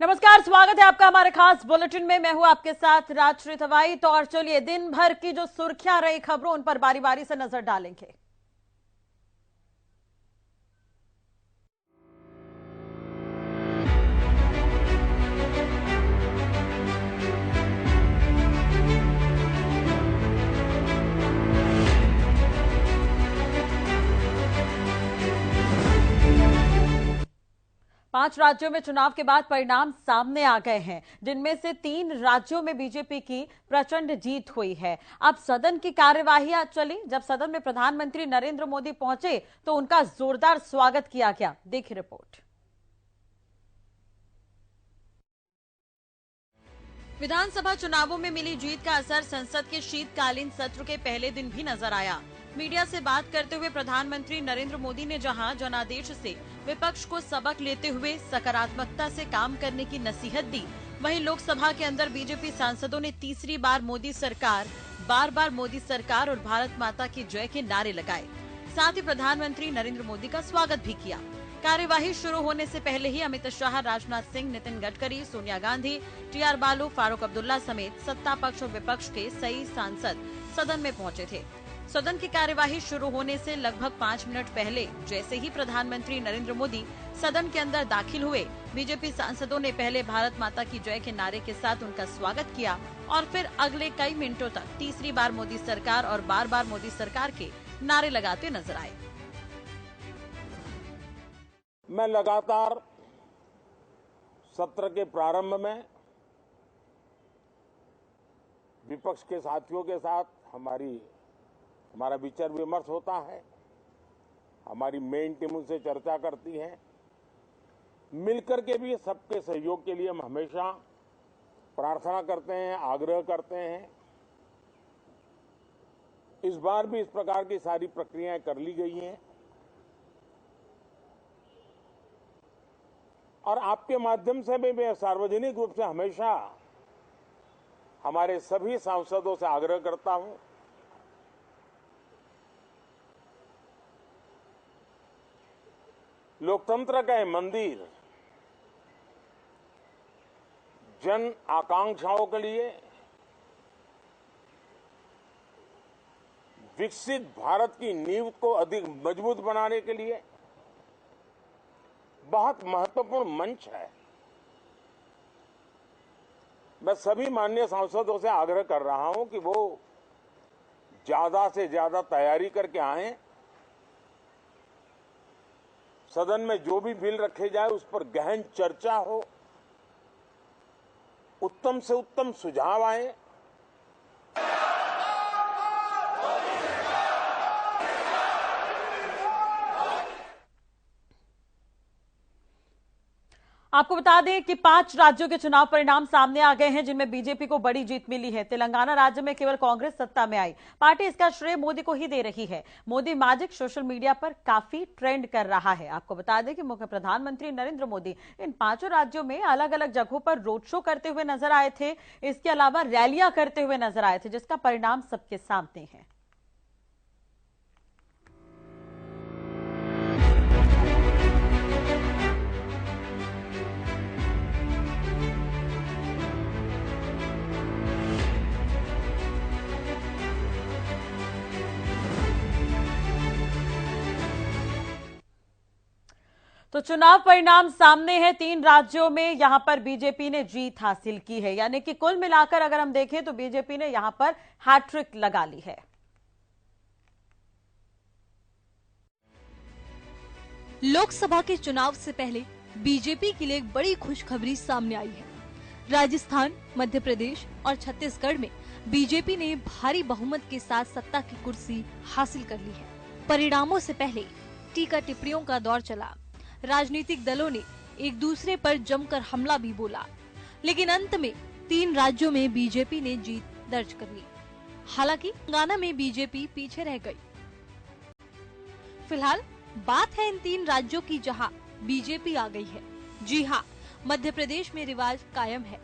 नमस्कार, स्वागत है आपका हमारे खास बुलेटिन में। मैं हूं आपके साथ राजश्री थवाई। तो और चलिए दिन भर की जो सुर्खियां रही खबरों उन पर बारी बारी से नजर डालेंगे। पांच राज्यों में चुनाव के बाद परिणाम सामने आ गए हैं, जिनमें से 3 राज्यों में बीजेपी की प्रचंड जीत हुई है। अब सदन की कार्यवाही आज चली। जब सदन में प्रधानमंत्री नरेंद्र मोदी पहुंचे तो उनका जोरदार स्वागत किया गया। देखिए रिपोर्ट। विधानसभा चुनावों में मिली जीत का असर संसद के शीतकालीन सत्र के पहले दिन भी नजर आया। मीडिया से बात करते हुए प्रधानमंत्री नरेंद्र मोदी ने जहां जनादेश से विपक्ष को सबक लेते हुए सकारात्मकता से काम करने की नसीहत दी, वहीं लोकसभा के अंदर बीजेपी सांसदों ने तीसरी बार मोदी सरकार, बार बार मोदी सरकार और भारत माता की जय के नारे लगाए। साथ ही प्रधानमंत्री नरेंद्र मोदी का स्वागत भी किया। कार्यवाही शुरू होने से पहले ही अमित शाह, राजनाथ सिंह, नितिन गडकरी, सोनिया गांधी, टीआर बालू, फारूक अब्दुल्ला समेत सत्ता पक्ष और विपक्ष के 6 सांसद सदन में पहुंचे थे। सदन की कार्यवाही शुरू होने से लगभग 5 मिनट पहले जैसे ही प्रधानमंत्री नरेंद्र मोदी सदन के अंदर दाखिल हुए, बीजेपी सांसदों ने पहले भारत माता की जय के नारे के साथ उनका स्वागत किया और फिर अगले कई मिनटों तक तीसरी बार मोदी सरकार और बार बार मोदी सरकार के नारे लगाते नजर आए। मैं लगातार सत्र के प्रारंभ में विपक्ष के साथियों के साथ हमारा विचार विमर्श होता है। हमारी मेन टीम उनसे चर्चा करती है। मिलकर के भी सबके सहयोग के लिए हम हमेशा प्रार्थना करते हैं, आग्रह करते हैं। इस बार भी इस प्रकार की सारी प्रक्रियाएं कर ली गई हैं और आपके माध्यम से भी मैं सार्वजनिक रूप से हमेशा हमारे सभी सांसदों से आग्रह करता हूं, लोकतंत्र का यह मंदिर जन आकांक्षाओं के लिए, विकसित भारत की नींव को अधिक मजबूत बनाने के लिए बहुत महत्वपूर्ण मंच है। मैं सभी माननीय सांसदों से आग्रह कर रहा हूं कि वो ज्यादा से ज्यादा तैयारी करके आएं। सदन में जो भी बिल रखे जाए उस पर गहन चर्चा हो, उत्तम से उत्तम सुझाव आए। आपको बता दें कि 5 राज्यों के चुनाव परिणाम सामने आ गए हैं, जिनमें बीजेपी को बड़ी जीत मिली है। तेलंगाना राज्य में केवल कांग्रेस सत्ता में आई। पार्टी इसका श्रेय मोदी को ही दे रही है। मोदी मैजिक सोशल मीडिया पर काफी ट्रेंड कर रहा है। आपको बता दें कि मुख्य प्रधानमंत्री नरेंद्र मोदी इन 5 राज्यों में अलग अलग जगहों पर रोड शो करते हुए नजर आए थे। इसके अलावा रैलियां करते हुए नजर आए थे, जिसका परिणाम सबके सामने है। तो चुनाव परिणाम सामने है। 3 राज्यों में यहां पर बीजेपी ने जीत हासिल की है, यानी कि कुल मिलाकर अगर हम देखें तो बीजेपी ने यहां पर हैट्रिक लगा ली है। लोकसभा के चुनाव से पहले बीजेपी के लिए एक बड़ी खुशखबरी सामने आई है। राजस्थान, मध्य प्रदेश और छत्तीसगढ़ में बीजेपी ने भारी बहुमत के साथ सत्ता की कुर्सी हासिल कर ली है। परिणामों से पहले टीका टिप्पणियों का दौर चला। राजनीतिक दलों ने एक दूसरे पर जमकर हमला भी बोला, लेकिन अंत में 3 राज्यों में बीजेपी ने जीत दर्ज कर ली। हालांकि तेलंगाना में बीजेपी पीछे रह गई। फिलहाल बात है इन 3 राज्यों की जहां बीजेपी आ गई है। जी हाँ, मध्य प्रदेश में रिवाज कायम है,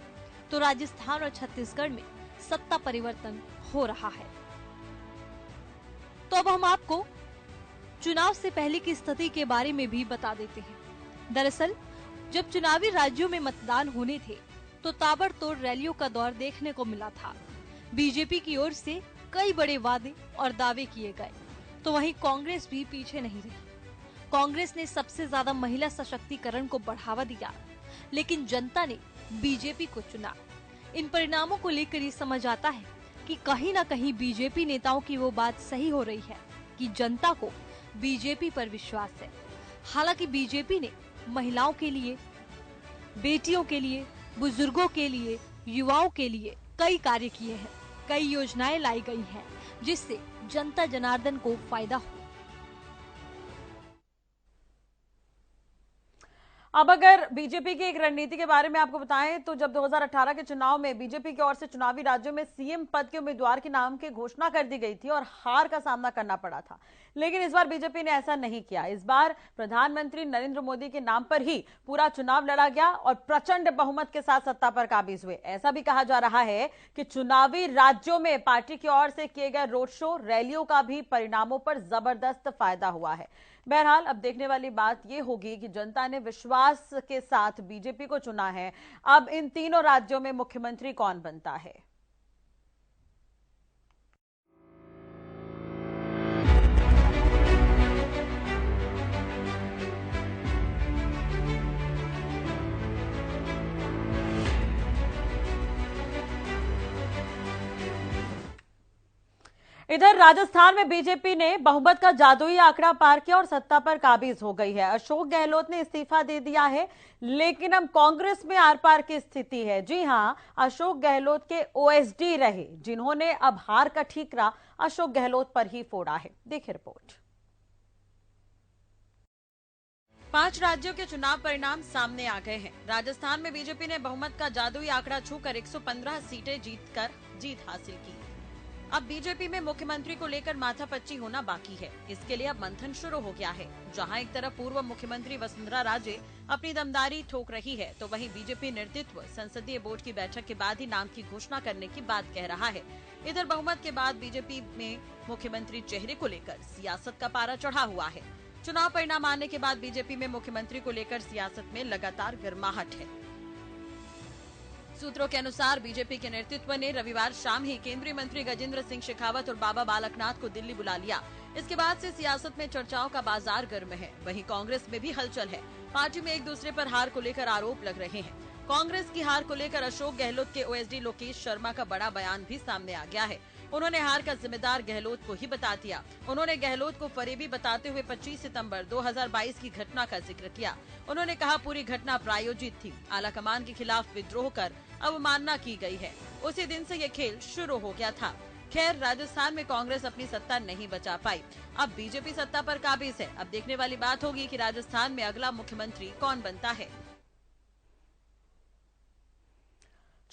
तो राजस्थान और छत्तीसगढ़ में सत्ता परिवर्तन हो रहा है। तो अब हम आपको चुनाव से पहले की स्थिति के बारे में भी बता देते हैं। दरअसल जब चुनावी राज्यों में मतदान होने थे तो ताबड़तोड़ रैलियों का दौर देखने को मिला था। बीजेपी की ओर से कई बड़े वादे और दावे किए गए, तो वहीं कांग्रेस भी पीछे नहीं रही। कांग्रेस ने सबसे ज्यादा महिला सशक्तिकरण को बढ़ावा दिया, लेकिन जनता ने बीजेपी को चुना। इन परिणामों को लेकर ये समझ आता है कि कहीं न कहीं बीजेपी नेताओं की वो बात सही हो रही है कि जनता को बीजेपी पर विश्वास है। हालांकि बीजेपी ने महिलाओं के लिए, बेटियों के लिए, बुजुर्गों के लिए, युवाओं के लिए कई कार्य किए हैं, कई योजनाएं लाई गई हैं, जिससे जनता जनार्दन को फायदा हो। अब अगर बीजेपी की एक रणनीति के बारे में आपको बताएं तो जब 2018 के चुनाव में बीजेपी की ओर से चुनावी राज्यों में सीएम पद के उम्मीदवार के नाम की घोषणा कर दी गई थी और हार का सामना करना पड़ा था, लेकिन इस बार बीजेपी ने ऐसा नहीं किया। इस बार प्रधानमंत्री नरेंद्र मोदी के नाम पर ही पूरा चुनाव लड़ा गया और प्रचंड बहुमत के साथ सत्ता पर काबिज हुए। ऐसा भी कहा जा रहा है कि चुनावी राज्यों में पार्टी की ओर से किए गए रोड शो, रैलियों का भी परिणामों पर जबरदस्त फायदा हुआ है। बहरहाल अब देखने वाली बात यह होगी कि जनता ने विश्वास के साथ बीजेपी को चुना है। अब इन तीनों राज्यों में मुख्यमंत्री कौन बनता है? इधर राजस्थान में बीजेपी ने बहुमत का जादुई आंकड़ा पार किया और सत्ता पर काबिज हो गई है। अशोक गहलोत ने इस्तीफा दे दिया है, लेकिन अब कांग्रेस में आर पार की स्थिति है। जी हां, अशोक गहलोत के ओएसडी रहे जिन्होंने अब हार का ठीकरा अशोक गहलोत पर ही फोड़ा है। देखिए रिपोर्ट। 5 राज्यों के चुनाव परिणाम सामने आ गए हैं। राजस्थान में बीजेपी ने बहुमत का जादुई आंकड़ा छूकर 115 सीटें जीतकर जीत हासिल की। अब बीजेपी में मुख्यमंत्री को लेकर माथापच्ची होना बाकी है। इसके लिए अब मंथन शुरू हो गया है। जहां एक तरफ पूर्व मुख्यमंत्री वसुंधरा राजे अपनी दमदारी ठोक रही है, तो वहीं बीजेपी नेतृत्व संसदीय बोर्ड की बैठक के बाद ही नाम की घोषणा करने की बात कह रहा है। इधर बहुमत के बाद बीजेपी में मुख्यमंत्री चेहरे को लेकर सियासत का पारा चढ़ा हुआ है। चुनाव परिणाम आने के बाद बीजेपी में मुख्यमंत्री को लेकर सियासत में लगातार गर्माहट है। सूत्रों के अनुसार बीजेपी के नेतृत्व ने रविवार शाम ही केंद्रीय मंत्री गजेंद्र सिंह शेखावत और बाबा बालकनाथ को दिल्ली बुला लिया। इसके बाद से सियासत में चर्चाओं का बाजार गर्म है। वहीं कांग्रेस में भी हलचल है। पार्टी में एक दूसरे पर हार को लेकर आरोप लग रहे हैं। कांग्रेस की हार को लेकर अशोक गहलोत के ओएसडी लोकेश शर्मा का बड़ा बयान भी सामने आ गया है। उन्होंने हार का जिम्मेदार गहलोत को ही बता दिया। उन्होंने गहलोत को फरेबी बताते हुए 25 सितंबर 2022 की घटना का जिक्र किया। उन्होंने कहा पूरी घटना प्रायोजित थी। आलाकमान के खिलाफ विद्रोह कर अवमानना की गई है। उसी दिन से ये खेल शुरू हो गया था। खैर, राजस्थान में कांग्रेस अपनी सत्ता नहीं बचा पाई। अब बीजेपी सत्ता पर काबिज है। अब देखने वाली बात होगी कि राजस्थान में अगला मुख्यमंत्री कौन बनता है।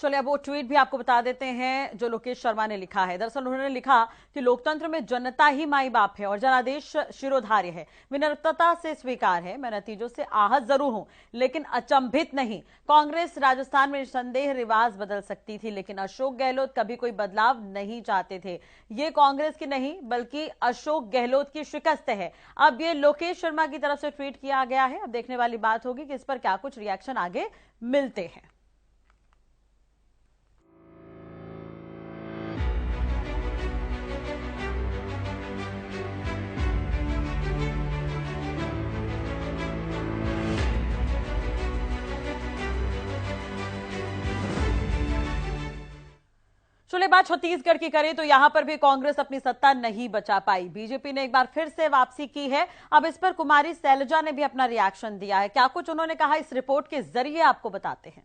चलिए अब वो ट्वीट भी आपको बता देते हैं जो लोकेश शर्मा ने लिखा है। दरअसल उन्होंने लिखा कि लोकतंत्र में जनता ही माई बाप है और जनादेश शिरोधार्य है। विनम्रता से स्वीकार है। मैं नतीजों से आहत जरूर हूं, लेकिन अचंभित नहीं। कांग्रेस राजस्थान में संदेह रिवाज बदल सकती थी, लेकिन अशोक गहलोत कभी कोई बदलाव नहीं चाहते थे। ये कांग्रेस की नहीं बल्कि अशोक गहलोत की शिकस्त है। अब ये लोकेश शर्मा की तरफ से ट्वीट किया गया है। अब देखने वाली बात होगी कि इस पर क्या कुछ रिएक्शन आगे मिलते हैं। चलिए बात छत्तीसगढ़ की करें तो यहां पर भी कांग्रेस अपनी सत्ता नहीं बचा पाई। बीजेपी ने एक बार फिर से वापसी की है। अब इस पर कुमारी शैलजा ने भी अपना रिएक्शन दिया है। क्या कुछ उन्होंने कहा, इस रिपोर्ट के जरिए आपको बताते हैं।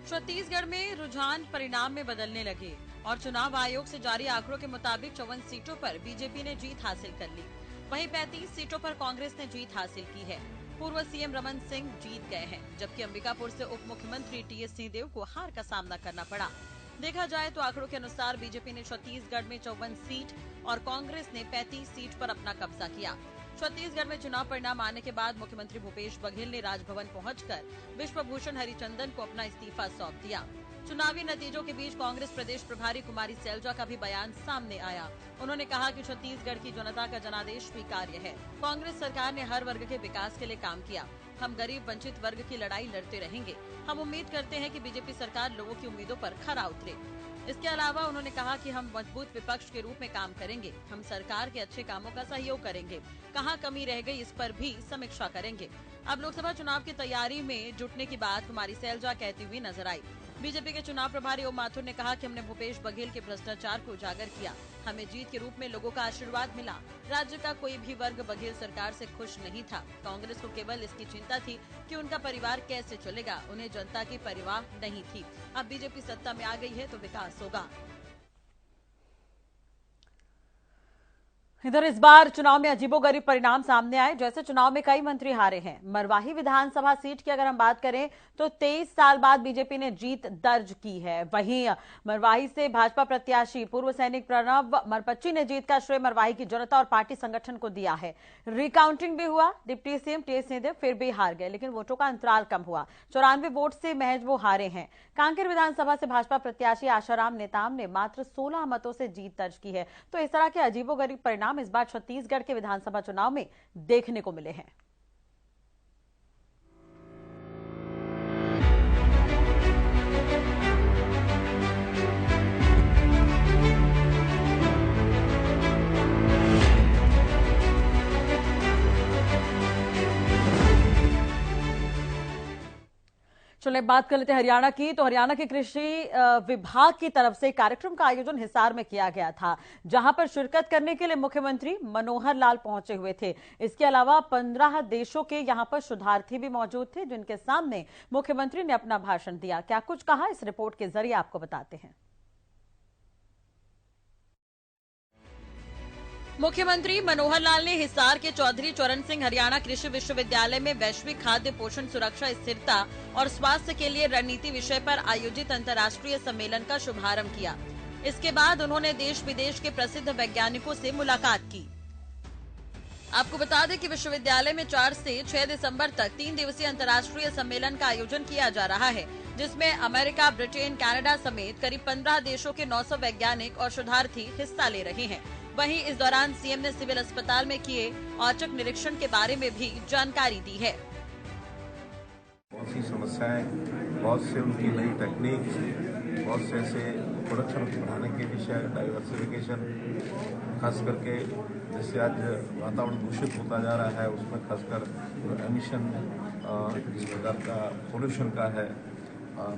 छत्तीसगढ़ में रुझान परिणाम में बदलने लगे और चुनाव आयोग से जारी आंकड़ों के मुताबिक 54 सीटों पर बीजेपी ने जीत हासिल कर ली। वहीं 35 सीटों पर कांग्रेस ने जीत हासिल की है। पूर्व सीएम रमन सिंह जीत गए हैं, जबकि अंबिकापुर से उप मुख्यमंत्री टीएस सिंहदेव को हार का सामना करना पड़ा। देखा जाए तो आंकड़ों के अनुसार बीजेपी ने छत्तीसगढ़ में 54 सीट और कांग्रेस ने 35 सीट पर अपना कब्जा किया। छत्तीसगढ़ में चुनाव परिणाम आने के बाद मुख्यमंत्री भूपेश बघेल ने राजभवन पहुंचकर विश्वभूषण हरिचंदन को अपना इस्तीफा सौंप दिया। चुनावी नतीजों के बीच कांग्रेस प्रदेश प्रभारी कुमारी सैलजा का भी बयान सामने आया। उन्होंने कहा कि छत्तीसगढ़ की जनता का जनादेश स्वीकार्य है। कांग्रेस सरकार ने हर वर्ग के विकास के लिए काम किया। हम गरीब वंचित वर्ग की लड़ाई लड़ते रहेंगे। हम उम्मीद करते हैं कि बीजेपी सरकार लोगों की उम्मीदों पर खरा उतरे। इसके अलावा उन्होंने कहा कि हम मजबूत विपक्ष के रूप में काम करेंगे। हम सरकार के अच्छे कामों का सहयोग करेंगे। कहां कमी रह गई, इस पर भी समीक्षा करेंगे। अब लोकसभा चुनाव की तैयारी में जुटने की बात कुमारी सैलजा कहती हुई नजर आई। बीजेपी के चुनाव प्रभारी ओम माथुर ने कहा कि हमने भूपेश बघेल के भ्रष्टाचार को उजागर किया। हमें जीत के रूप में लोगों का आशीर्वाद मिला। राज्य का कोई भी वर्ग बघेल सरकार से खुश नहीं था। कांग्रेस को केवल इसकी चिंता थी कि उनका परिवार कैसे चलेगा। उन्हें जनता की परवाह नहीं थी। अब बीजेपी सत्ता में आ गई है तो विकास होगा। इधर इस बार चुनाव में अजीबोगरीब परिणाम सामने आए। जैसे चुनाव में कई मंत्री हारे हैं। मरवाही विधानसभा सीट की अगर हम बात करें तो 23 साल बाद बीजेपी ने जीत दर्ज की है। वहीं मरवाही से भाजपा प्रत्याशी पूर्व सैनिक प्रणब मरपच्ची ने जीत का श्रेय मरवाही की जनता और पार्टी संगठन को दिया है। रिकाउंटिंग भी हुआ। Deputy CM T.S.. सिंहदेव फिर भी हार गए, लेकिन वोटों का अंतराल कम हुआ। 94 वोट से महज वो हारे हैं। कांकेर विधानसभा से भाजपा प्रत्याशी आशाराम नेताम ने मात्र 16 मतों से जीत दर्ज की है। तो इस तरह के अजीबोगरीब परिणाम इस बार छत्तीसगढ़ के विधानसभा चुनाव में देखने को मिले हैं। चलिए बात कर लेते हैं हरियाणा की। तो हरियाणा के कृषि विभाग की तरफ से कार्यक्रम का आयोजन हिसार में किया गया था, जहां पर शिरकत करने के लिए मुख्यमंत्री मनोहर लाल पहुंचे हुए थे। इसके अलावा 15 देशों के यहां पर शोधार्थी भी मौजूद थे, जिनके सामने मुख्यमंत्री ने अपना भाषण दिया। क्या कुछ कहा, इस रिपोर्ट के जरिए आपको बताते हैं। मुख्यमंत्री मनोहर लाल ने हिसार के चौधरी चरण सिंह हरियाणा कृषि विश्वविद्यालय में वैश्विक खाद्य पोषण सुरक्षा, स्थिरता और स्वास्थ्य के लिए रणनीति विषय पर आयोजित अंतर्राष्ट्रीय सम्मेलन का शुभारंभ किया। इसके बाद उन्होंने देश विदेश के प्रसिद्ध वैज्ञानिकों से मुलाकात की। आपको बता दें कि विश्वविद्यालय में 4 से 6 दिसंबर तक 3 दिवसीय अंतर्राष्ट्रीय सम्मेलन का आयोजन किया जा रहा है, जिसमें अमेरिका, ब्रिटेन, कनाडा समेत करीब 15 देशों के 900 वैज्ञानिक और शोधार्थी हिस्सा ले रहे हैं। वहीं इस दौरान सीएम ने सिविल अस्पताल में किए औचक निरीक्षण के बारे में भी जानकारी दी है। बहुत सी समस्याएं, बहुत से उनकी नई टेक्निक, बहुत से ऐसे प्रोडक्शन बढ़ाने के विषय, डाइवर्सिफिकेशन, खास करके जैसे आज वातावरण दूषित होता जा रहा है, उसमें खासकर एमिशन, जिस प्रकार का पोल्यूशन का है,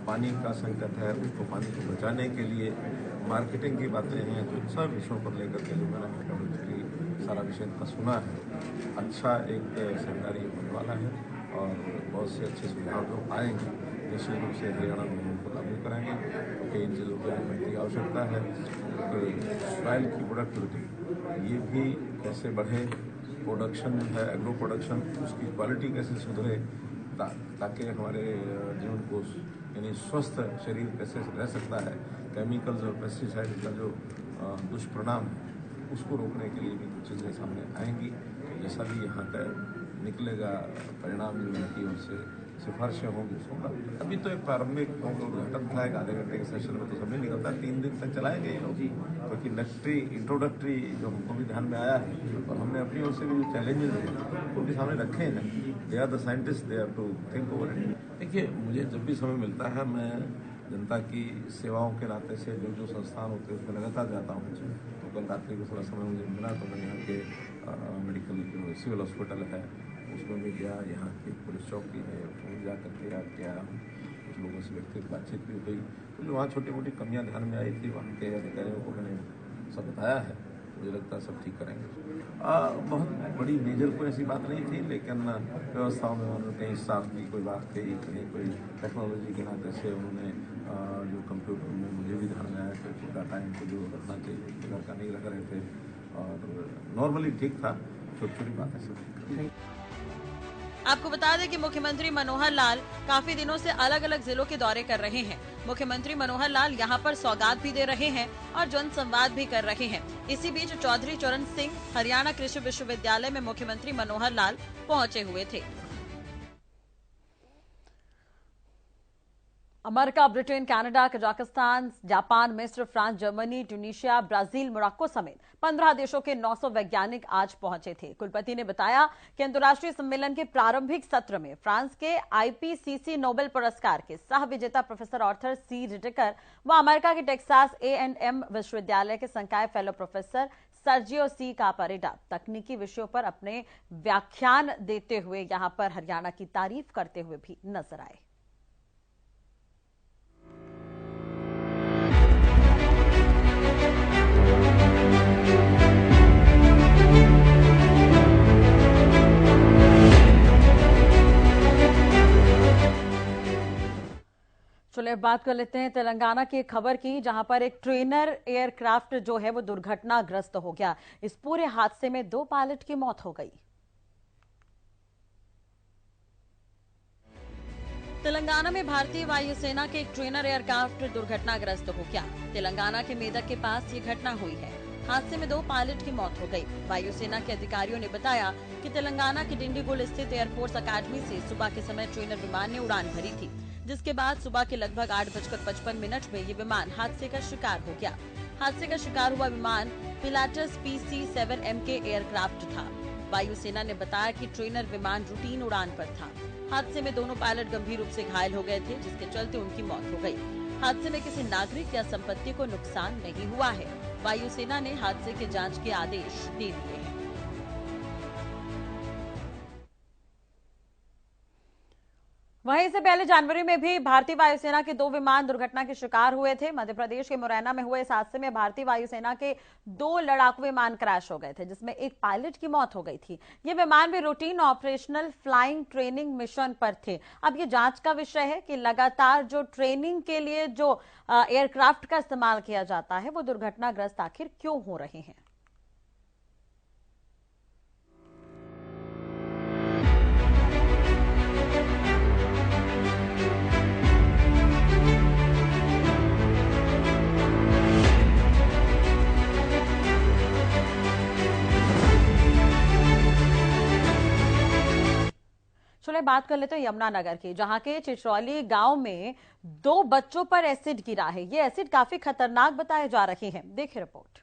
पानी का संकट है, उसको पानी को बचाने के लिए मार्केटिंग की बातें हैं। तो इन सब विषयों पर लेकर के जो मैंने मोटामोटी सारा विषय का सुना है, अच्छा एक सेमिनार होने वाला है और बहुत से अच्छे सुझाव जो आएंगे निश्चित रूप से हरियाणा में उनको लागू कराएंगे, क्योंकि इन चीज़ों की अनुभूति की आवश्यकता है। क्योंकि सॉइल की प्रोडक्टिविटी ये भी कैसे बढ़े, प्रोडक्शन है, एग्रो प्रोडक्शन, उसकी क्वालिटी कैसे सुधरे, ताकि हमारे जीवन को यानी स्वस्थ शरीर कैसे रह सकता है। केमिकल्स और पेस्टिसाइड का जो दुष्परिणाम है, उसको रोकने के लिए भी कुछ चीज़ें सामने आएंगी। जैसा भी यहाँ का निकलेगा परिणाम, जो उनकी ओर से सिफारिशें होंगी उसको होगा। अभी तो एक प्रारंभिक उद्घाटन था, एक आधे घंटे के सेशन में तो सब नहीं निकलता, 3 दिन तक चलाएंगे ये लोग, क्योंकि इंट्रोडक्टरी जो हमको भी ध्यान में आया है और हमने अपनी ओर से भी जो चैलेंजेस हैं उनके सामने रखे हैं। They are the scientist, they have to think over it. देखिए, मुझे जब भी समय मिलता है मैं जनता की सेवाओं के नाते से जो संस्थान होते हैं उसमें लगातार जाता हूँ। तो कल रात्रि को थोड़ा समय मुझे मिला तो मैं यहाँ के मेडिकल सिविल हॉस्पिटल है उसमें भी गया, यहाँ की पुलिस चौकी है उसमें जा करके याद किया, कुछ लोगों से व्यक्तिगत बातचीत भी हुई। तो जो वहाँ छोटी मोटी कमियाँ ध्यान में आई थी वहाँ के अधिकारियों को मैंने सब बताया है। मुझे लगता है सब ठीक करेंगे। बहुत बड़ी मेजर कोई ऐसी बात नहीं थी, लेकिन व्यवस्थाओं में उन्होंने कहीं स्टाफ की कोई बात कही, कहीं कोई टेक्नोलॉजी के नाते से उन्होंने जो कंप्यूटर में मुझे भी ध्यान में आया कि डाटा इनको जो रखना चाहिए घर का नहीं रख रहे थे और नॉर्मली ठीक था। छोटी छोटी बातें सब। आपको बता दें कि मुख्यमंत्री मनोहर लाल काफी दिनों से अलग अलग जिलों के दौरे कर रहे हैं। मुख्यमंत्री मनोहर लाल यहां पर सौगात भी दे रहे हैं और जन संवाद भी कर रहे हैं। इसी बीच चौधरी चरण सिंह हरियाणा कृषि विश्वविद्यालय में मुख्यमंत्री मनोहर लाल पहुंचे हुए थे। America, Britain, Canada, Kazakhstan, Japan, मिस्र, France, Germany, Tunisia, Brazil, Morocco समेत 15 देशों के 900 वैज्ञानिक आज पहुंचे थे। कुलपति ने बताया कि अंतर्राष्ट्रीय सम्मेलन के प्रारंभिक सत्र में फ्रांस के आईपीसीसी नोबेल पुरस्कार के सह विजेता प्रोफेसर आर्थर सी रिटेकर व अमेरिका के टेक्सास A&M विश्वविद्यालय के संकाय फेलो प्रोफेसर सर्जियो सी कापारेडा तकनीकी विषयों पर अपने व्याख्यान देते हुए यहां पर हरियाणा की तारीफ करते हुए भी नजर आए। चलिए बात कर लेते हैं तेलंगाना की एक खबर की, जहां पर एक ट्रेनर एयरक्राफ्ट जो है वो दुर्घटनाग्रस्त हो गया। इस पूरे हादसे में 2 पायलट की मौत हो गई। तेलंगाना में भारतीय वायुसेना के एक ट्रेनर एयरक्राफ्ट दुर्घटनाग्रस्त हो गया। तेलंगाना के मेदक के पास ये घटना हुई है। हादसे में 2 पायलट की मौत हो गई। वायुसेना के अधिकारियों ने बताया कि तेलंगाना के डिंडीगुल स्थित एयरफोर्स अकादमी से सुबह के समय ट्रेनर विमान ने उड़ान भरी थी, जिसके बाद सुबह के लगभग 8:55 में ये विमान हादसे का शिकार हो गया। हादसे का शिकार हुआ विमान पिलाटस PC-7M के एयरक्राफ्ट था। वायुसेना ने बताया कि ट्रेनर विमान रूटीन उड़ान पर था। हादसे में दोनों पायलट गंभीर रूप से घायल हो गए थे, जिसके चलते उनकी मौत हो गई। हादसे में किसी नागरिक या संपत्ति को नुकसान नहीं हुआ है। वायुसेना ने हादसे की जांच के आदेश दे दिए हैं। वहीं से पहले जनवरी में भी भारतीय वायुसेना के 2 विमान दुर्घटना के शिकार हुए थे। मध्य प्रदेश के मुरैना में हुए इस हादसे में भारतीय वायुसेना के 2 लड़ाकू विमान क्रैश हो गए थे, जिसमें एक पायलट की मौत हो गई थी। ये विमान भी routine operational flying training mission पर थे। अब ये जांच का विषय है कि लगातार जो ट्रेनिंग के लिए जो एयरक्राफ्ट का इस्तेमाल किया जाता है वो दुर्घटनाग्रस्त आखिर क्यों हो रहे हैं। चलिए बात कर लेते हैं यमुनानगर की, जहां के चिचरौली गांव में 2 बच्चों पर एसिड गिरा है। ये एसिड काफी खतरनाक बताए जा रहे हैं। देखिए रिपोर्ट।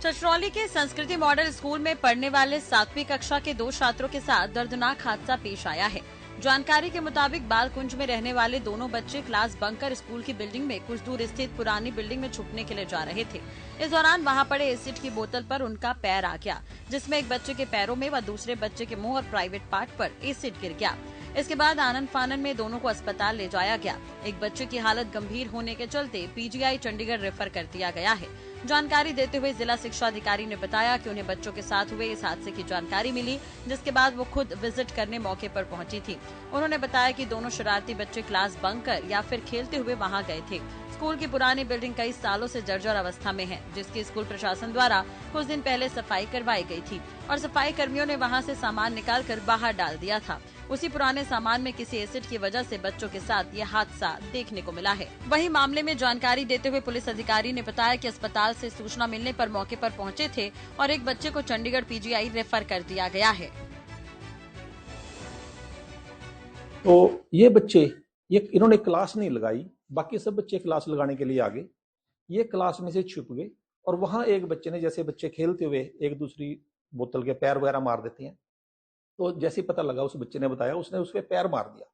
चिचरौली के संस्कृति मॉडल स्कूल में पढ़ने वाले 7वीं कक्षा के 2 छात्रों के साथ दर्दनाक हादसा पेश आया है। जानकारी के मुताबिक बालकुंज में रहने वाले दोनों बच्चे क्लास बंक कर स्कूल की बिल्डिंग में कुछ दूर स्थित पुरानी बिल्डिंग में छुपने के लिए जा रहे थे। इस दौरान वहां पड़े एसिड की बोतल पर उनका पैर आ गया, जिसमें एक बच्चे के पैरों में व दूसरे बच्चे के मुंह और प्राइवेट पार्ट पर एसिड गिर गया। इसके बाद आनन फानन में दोनों को अस्पताल ले जाया गया। एक बच्चे की हालत गंभीर होने के चलते PGI चंडीगढ़ रेफर कर दिया गया है। जानकारी देते हुए जिला शिक्षा अधिकारी ने बताया कि उन्हें बच्चों के साथ हुए इस हादसे की जानकारी मिली, जिसके बाद वो खुद विजिट करने मौके पर पहुंची थी। उन्होंने बताया कि दोनों शरारती बच्चे क्लास बंक कर या फिर खेलते हुए वहां गए थे। स्कूल की पुरानी बिल्डिंग कई सालों से जर्जर अवस्था में है, जिसकी स्कूल प्रशासन द्वारा कुछ दिन पहले सफाई करवाई गई थी और सफाई कर्मियों ने वहां से सामान निकालकर बाहर डाल दिया था। उसी पुराने सामान में किसी एसिड की वजह से बच्चों के साथ ये हादसा देखने को मिला है। वहीं मामले में जानकारी देते हुए पुलिस अधिकारी ने बताया कि अस्पताल से सूचना मिलने पर मौके पर पहुंचे थे और एक बच्चे को चंडीगढ़ PGI रेफर कर दिया गया है। तो ये बच्चे इन्होंने क्लास नहीं लगाई, बाकी सब बच्चे क्लास लगाने के लिए आ गए। ये क्लास में से छुप गए और वहां एक बच्चे ने, जैसे बच्चे खेलते हुए एक दूसरी बोतल के पैर वगैरह मार देते हैं, तो जैसे पता लगा उस बच्चे ने बताया, उसने उस पर पैर मार दिया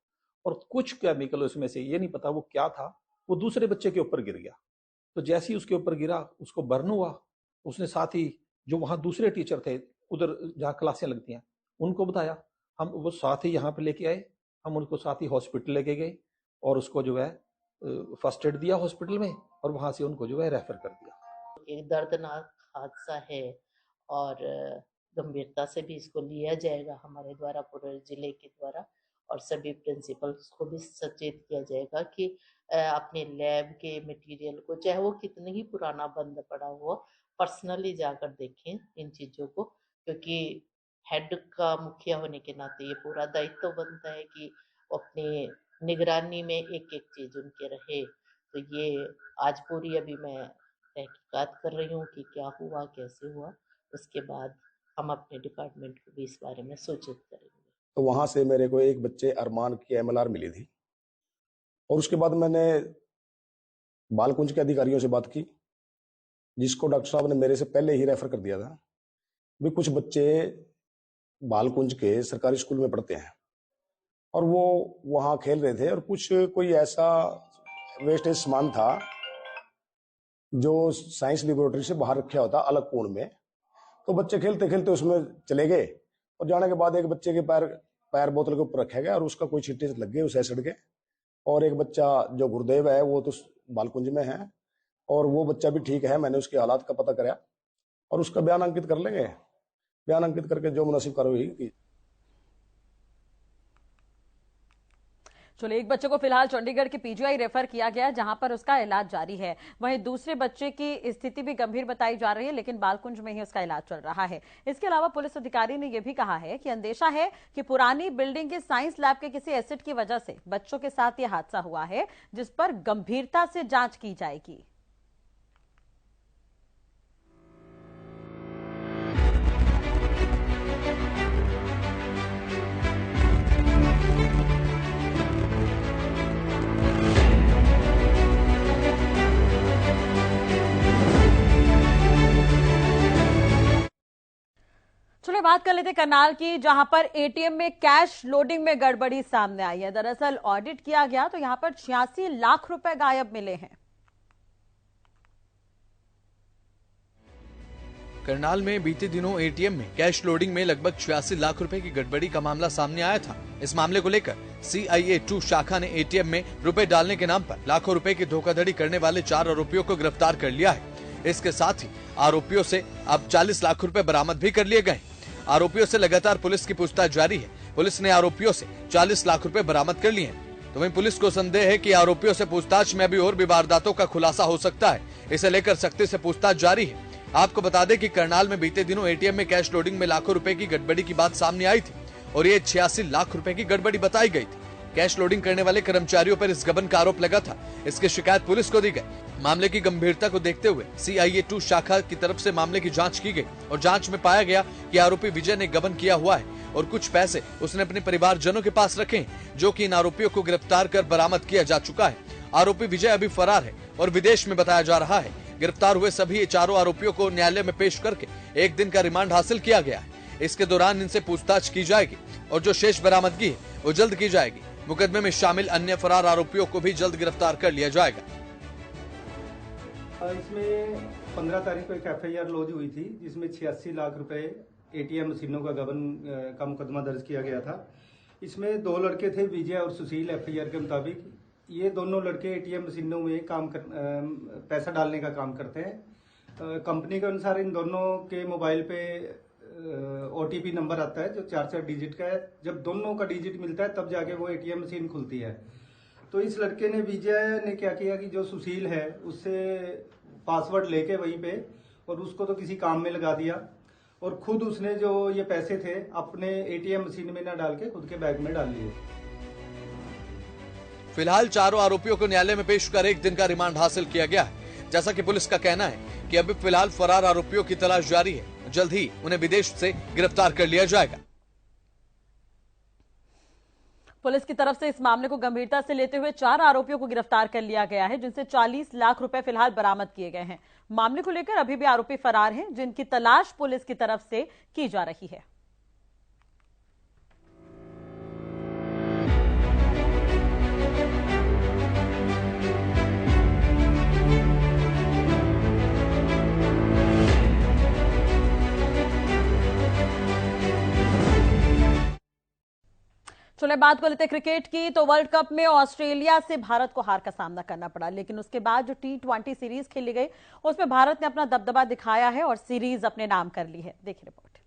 और कुछ केमिकल उसमें से, ये नहीं पता वो क्या था, वो दूसरे बच्चे के ऊपर गिर गया। तो जैसे ही उसके ऊपर गिरा उसको बर्न हुआ। उसने साथ ही जो वहां दूसरे टीचर थे उधर जहाँ क्लासें लगती हैं उनको बताया, हम वो साथ ही यहाँ पे लेके आए, हम उनको साथ ही हॉस्पिटल लेके गए और उसको जो है फर्स्ट एड दिया हॉस्पिटल में और वहां से उनको जो है रेफर कर दिया। एक दर्दनाक हादसा है और गंभीरता से भी इसको लिया जाएगा हमारे द्वारा, पूरे जिले के द्वारा, और सभी प्रिंसिपल्स को भी सचेत किया जाएगा कि अपने लैब के मटेरियल को, चाहे वो कितने ही पुराना बंद पड़ा हो, पर्सनली जाकर देखें इन चीज़ों को, क्योंकि हेड का मुखिया होने के नाते ये पूरा दायित्व तो बनता है कि अपनी निगरानी में एक एक चीज़ उनके रहे। तो ये आज पूरी अभी मैं तहकीकात कर रही हूँ कि क्या हुआ, कैसे हुआ। उसके बाद हम अपने डिपार्टमेंट को भी इस बारे में सूचित करेंगे। तो वहां से मेरे को एक बच्चे अरमान की MLR मिली थी और उसके बाद मैंने बालकुंज के अधिकारियों से बात की, जिसको डॉक्टर साहब ने मेरे से पहले ही रेफर कर दिया था। भी कुछ बच्चे बालकुंज के सरकारी स्कूल में पढ़ते हैं और वो वहां खेल रहे थे और कुछ कोई ऐसा वेस्टेज सामान था जो साइंस लेबोरेटरी से बाहर रखा होता अलग कोण में। तो बच्चे खेलते खेलते उसमें चले गए और जाने के बाद एक बच्चे के पैर बोतल के ऊपर रखा गया और उसका कोई छींटे लग गए उस एसिड के। और एक बच्चा जो गुरुदेव है वो तो बालकुंज में है और वो बच्चा भी ठीक है। मैंने उसके हालात का पता कराया और उसका बयान अंकित कर लेंगे। बयान अंकित करके जो मुनासिब कार्रवाई की। चलो, एक बच्चे को फिलहाल चंडीगढ़ के PGI रेफर किया गया, जहां पर उसका इलाज जारी है। वहीं दूसरे बच्चे की स्थिति भी गंभीर बताई जा रही है, लेकिन बालकुंज में ही उसका इलाज चल रहा है। इसके अलावा पुलिस अधिकारी ने यह भी कहा है कि अंदेशा है कि पुरानी बिल्डिंग के साइंस लैब के किसी एसिड की वजह से बच्चों के साथ यह हादसा हुआ है, जिस पर गंभीरता से जांच की जाएगी। चलिए बात कर लेते करनाल की, जहां पर ATM में कैश लोडिंग में गड़बड़ी सामने आई है। दरअसल ऑडिट किया गया तो यहां पर 86 लाख रुपए गायब मिले हैं। करनाल में बीते दिनों ATM में कैश लोडिंग में लगभग 86 लाख रुपए की गड़बड़ी का मामला सामने आया था। इस मामले को लेकर CIA 2 शाखा ने ATM में रुपए डालने के नाम पर लाखों रुपए की धोखाधड़ी करने वाले 4 आरोपियों को गिरफ्तार कर लिया है। इसके साथ ही आरोपियों से अब 40 लाख रुपए बरामद भी कर लिए गए। आरोपियों से लगातार पुलिस की पूछताछ जारी है। पुलिस ने आरोपियों से 40 लाख रुपए बरामद कर लिए हैं। तो वहीं पुलिस को संदेह है कि आरोपियों से पूछताछ में अभी और भी वारदातों का खुलासा हो सकता है। इसे लेकर सख्ती से पूछताछ जारी है। आपको बता दें कि करनाल में बीते दिनों ATM में कैश लोडिंग में लाखों रुपए की गड़बड़ी की बात सामने आई थी और ये 86 लाख रुपए की गड़बड़ी बताई गई थी। कैश लोडिंग करने वाले कर्मचारियों पर इस गबन का आरोप लगा था। इसकी शिकायत पुलिस को दी गई। मामले की गंभीरता को देखते हुए CIA 2 शाखा की तरफ से मामले की जांच की गई और जांच में पाया गया कि आरोपी विजय ने गबन किया हुआ है और कुछ पैसे उसने अपने परिवारजनों के पास रखे हैं, जो कि इन आरोपियों को गिरफ्तार कर बरामद किया जा चुका है। आरोपी विजय अभी फरार है और विदेश में बताया जा रहा है। गिरफ्तार हुए सभी 4 आरोपियों को न्यायालय में पेश करके 1 दिन का रिमांड हासिल किया गया है। इसके दौरान इनसे पूछताछ की जाएगी और जो शेष बरामदगी है वो जल्द की जाएगी। मुकदमे में शामिल अन्य फरार आरोपियों को भी जल्द गिरफ्तार कर लिया जाएगा। इसमें 15 तारीख को एक FIR लॉन्च हुई थी, जिसमें 86 लाख रुपए ATM मशीनों का गबन का मुकदमा दर्ज किया गया था। इसमें 2 लड़के थे, विजय और सुशील। FIR के मुताबिक ये दोनों लड़के ATM मशीनों में पैसा डालने का काम करते हैं। कंपनी के अनुसार इन दोनों के मोबाइल पे OTP नंबर आता है जो 4 डिजिट का है। जब दोनों का डिजिट मिलता है तब जाके वो ATM मशीन खुलती है। तो इस लड़के ने, विजय ने क्या किया कि जो सुशील है उससे पासवर्ड लेके वहीं पे और उसको तो किसी काम में लगा दिया और खुद उसने जो ये पैसे थे अपने ATM मशीन में ना डाल के खुद के बैग में डाल लिए। फिलहाल 4 आरोपियों को न्यायालय में पेश कर 1 दिन का रिमांड हासिल किया गया है। जैसा कि पुलिस का कहना है कि अभी फिलहाल फरार आरोपियों की तलाश जारी है। जल्द ही उन्हें विदेश से गिरफ्तार कर लिया जाएगा। पुलिस की तरफ से इस मामले को गंभीरता से लेते हुए 4 आरोपियों को गिरफ्तार कर लिया गया है, जिनसे 40 लाख रुपए फिलहाल बरामद किए गए हैं। मामले को लेकर अभी भी आरोपी फरार हैं, जिनकी तलाश पुलिस की तरफ से की जा रही है। चलिए बात कर लेते हैं क्रिकेट की। तो वर्ल्ड कप में ऑस्ट्रेलिया से भारत को हार का सामना करना पड़ा, लेकिन उसके बाद जो T20 सीरीज खेली गई उसमें भारत ने अपना दबदबा दिखाया है और सीरीज अपने नाम कर ली है। देखिए रिपोर्ट।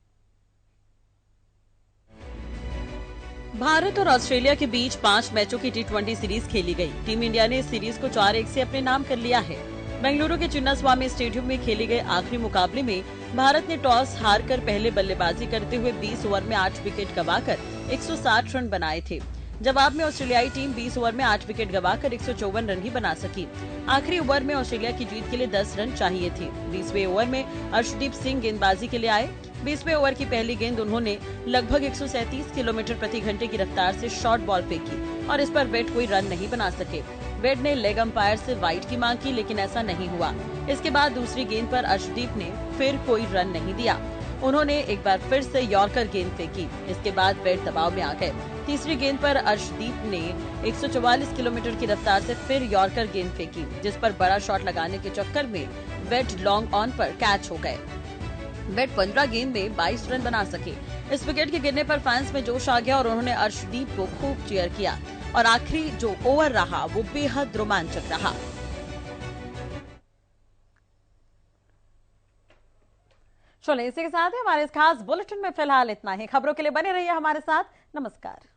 भारत और ऑस्ट्रेलिया के बीच 5 मैचों की T20 सीरीज खेली गई। टीम इंडिया ने इस सीरीज को 4-1 से अपने नाम कर लिया है। बेंगलुरु के चिन्नास्वामी स्टेडियम में खेले गए आखिरी मुकाबले में भारत ने टॉस हारकर पहले बल्लेबाजी करते हुए 20 ओवर में 8 विकेट गंवाकर 160 रन बनाए थे। जवाब में ऑस्ट्रेलियाई टीम 20 ओवर में 8 विकेट गंवाकर 154 रन ही बना सकी। आखिरी ओवर में ऑस्ट्रेलिया की जीत के लिए 10 रन चाहिए थे। 20वें ओवर में अर्शदीप सिंह गेंदबाजी के लिए आए। 20वें ओवर की पहली गेंद उन्होंने लगभग 137 किलोमीटर प्रति घंटे की रफ्तार से शॉर्ट बॉल फेंकी और इस पर वेड कोई रन नहीं बना सके। वेड ने लेग अंपायर से वाइड की मांग की, लेकिन ऐसा नहीं हुआ। इसके बाद दूसरी गेंद पर अर्शदीप ने फिर कोई रन नहीं दिया। उन्होंने एक बार फिर से यॉर्कर गेंद फेंकी। इसके बाद वेड दबाव में आ गए। तीसरी गेंद पर अर्शदीप ने 144 किलोमीटर की रफ्तार से फिर यॉर्कर गेंद फेंकी, जिस पर बड़ा शॉट लगाने के चक्कर में वेड लॉन्ग ऑन पर कैच हो गए। वेड 15 गेंद में 22 रन बना सके। इस विकेट के गिरने पर फैंस में जोश आ गया और उन्होंने अर्शदीप को खूब चीयर किया और आखिरी जो ओवर रहा वो बेहद रोमांचक रहा। चलिए, इसी के साथ ही हमारे इस खास बुलेटिन में फिलहाल इतना ही। खबरों के लिए बने रहिए हमारे साथ। नमस्कार।